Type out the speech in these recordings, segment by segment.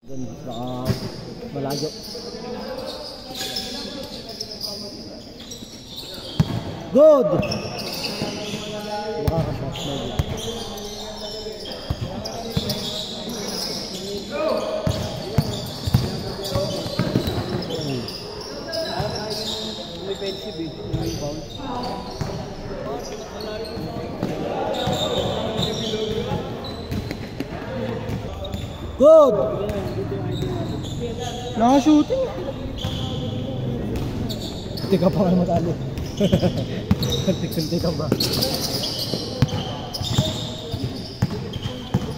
Baka malayo. Good! Makakashot na good. May defensive eh. May rebound. Good! Naka-shooting. Hindi ka pa nga matalo. Kunti ka ba?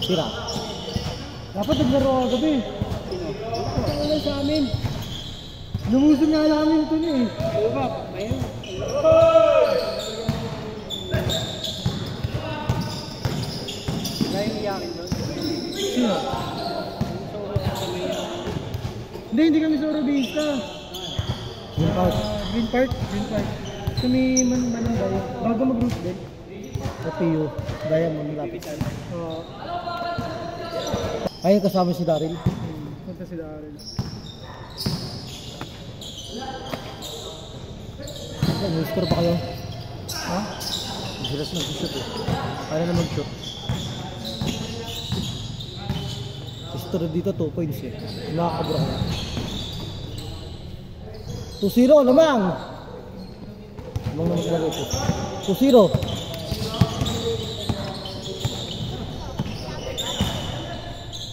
Tira. Dapat naglaro ako gabi. Wala sa amin. Lumusog nga namin ito niya eh. Diba? Ayun. Kaya yung iyakin doon. Sino? Hindi kami sa Robista. Green Park. Green Park? Green Park. Kami manambay. Bago mag-Roosevelt. Sa PU. Daya mo malapit. Ayun kasama si Daryl. Punta si Daryl. May score pa kayo? Ha? Silas nag-shoot eh. Kaya na mag-shoot. Score dito 2 points eh. Nakakabura ka. 2-0 lamang. Lamang naman sila dito. 2-0.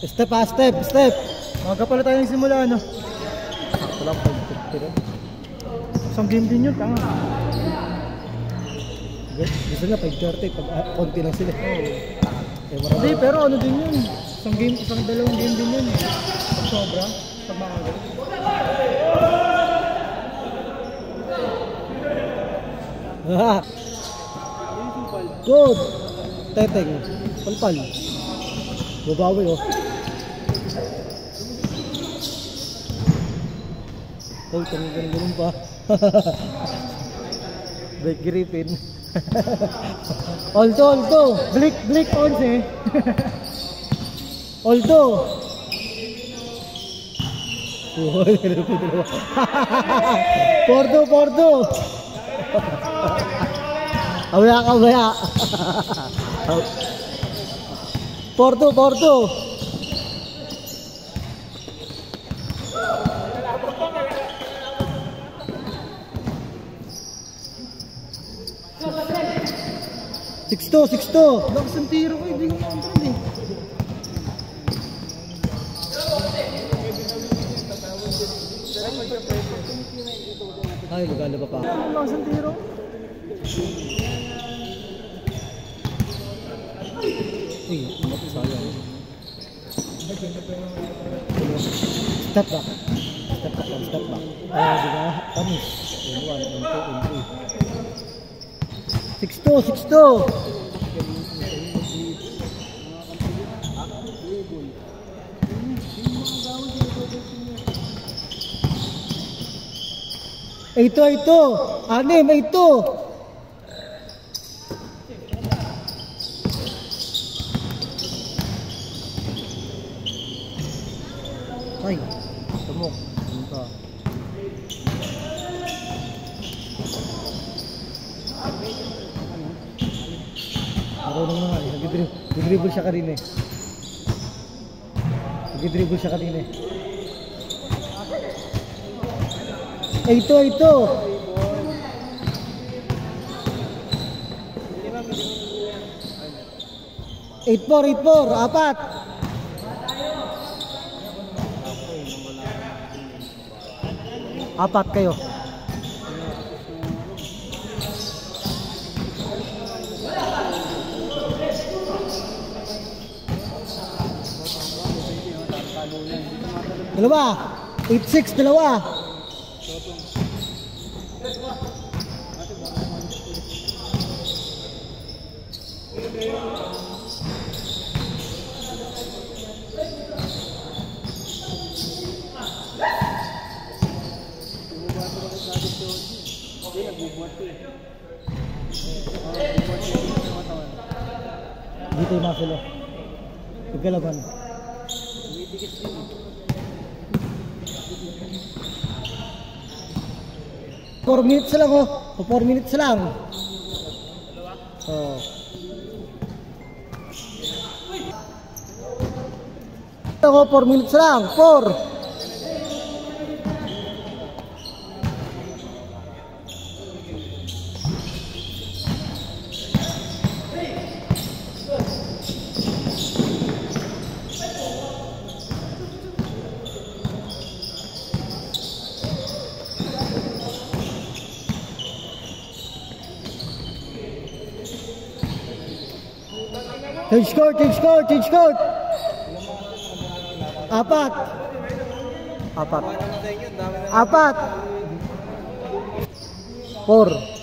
Step ha, step. Maga pala tayong simula ano. Wala pa pero isang game din yun, tanga. Gusto nga 5:30 pag konti lang sila. Hindi, pero ano din yun. Isang dalawang game din yun. Pag sobra, pag maaga. Good! Teteng. Palpal. Babawi oh. Oh, ganun pa. Blake Griffin. Alto. Blake Ponce. Alto. Porto. Kawaya. Porto. Sixto. Lakas ng tiro ko, hindi ko makontrol eh. Ay, lugala pa. Lakas ng tiro. Uy, sayang. Step back. Diba? Tamis. 1, 2, 3. Sixto. Ito. 6, 8. Ay, tumok. Punta. Marunong na nga eh. Nag-dribble siya kanina eh. Ito. 8-4, 4. Apat kayo. Dalawa. 8-6, dalawa. Dito yung mga sila. Pagkalaban. 4 minutes lang oh. 4 minutes lang. Oh. Ako 4 minutes lang. 4. Change court, change court, change court. 4. 4. 4. 4.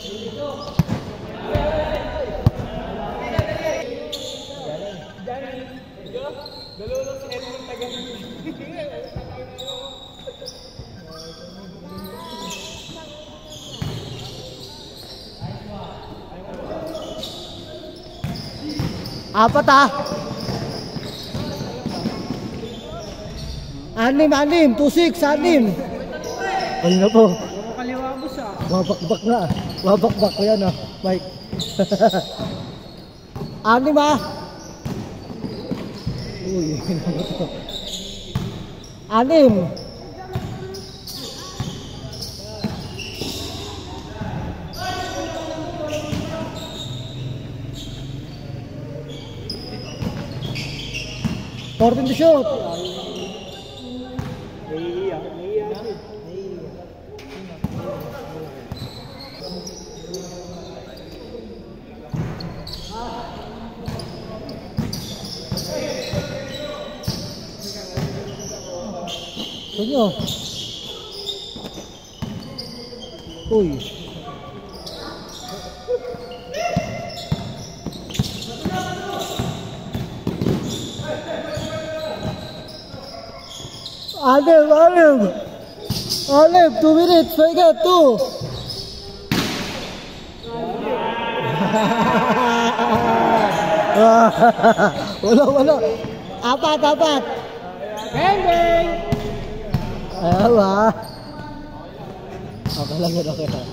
Apat ah. 6, 2-6, 6. Ayun na po. Kaliwa mo siya. Wabakbak na. Wabakbak ko yan ah, Mike. 6 ah. Uy, ano to? 6. Fourteen to shoot. Tunyo. Uy. Olive, 2 minutes, I get 2. Wala. 4. Bang, bang! Ayaw ba? Okay lang yun, okay lang.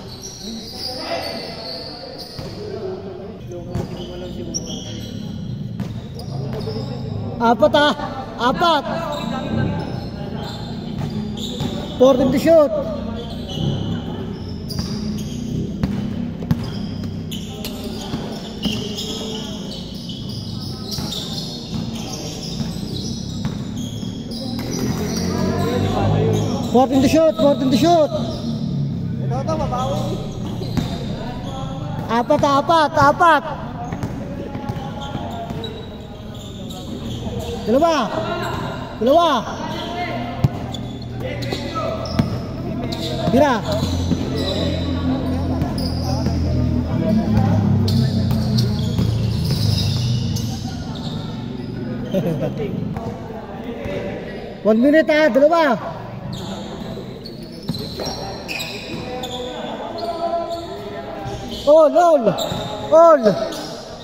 Apat ah. 14 to shoot. Fourteen to shoot. Ito, mabawi. 4. Dalawa. 1 minute ah, 2.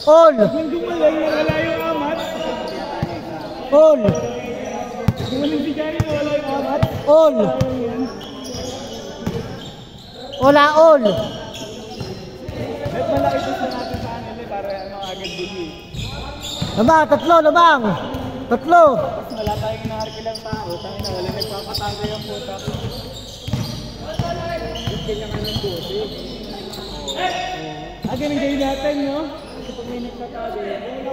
All. Dumalay na wala yung amat. All. Dumaling si Gary na wala yung amat. All. At malaki ito sa natin sa anil para agad bili. Labang. 3. Wala tayong inaharkilang tao. Tangin na wala nagpapatago yung puta. Ganyan ka ng buti. Ganun kayo natin, no? Kasi pag may nagpatago yan.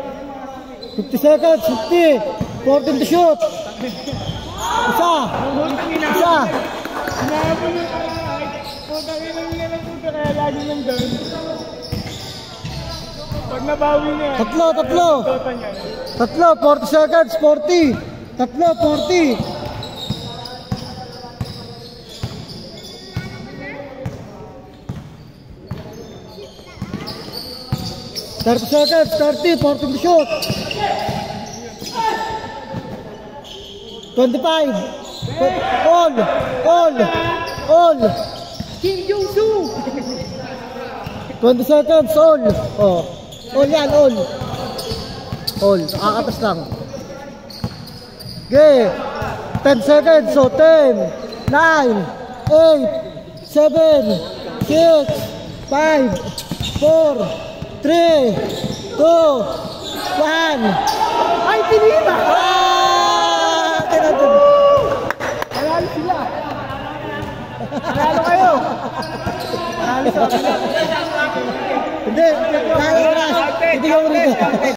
50 seconds, 50. 14 to shoot. Isa. Sinabon yung karay. Putang ina nila ng puta kaya lagi nang doon. Pag nabawi niya. 3. 40 seconds, 40. 40. 30 seconds, 30, 14 to shoot. 25. All. Kim Jong-soo. 20 seconds, all. All yan. Nakakatas lang. Okay. 10 seconds, so 10, 9, 8, 7, 6, 5, 4, 3, 2, 1. Ay, tinira! Panalo sila. Panalo kayo. Panalo sa kanila. Hindi, kaya oras. Hindi ka mo rito.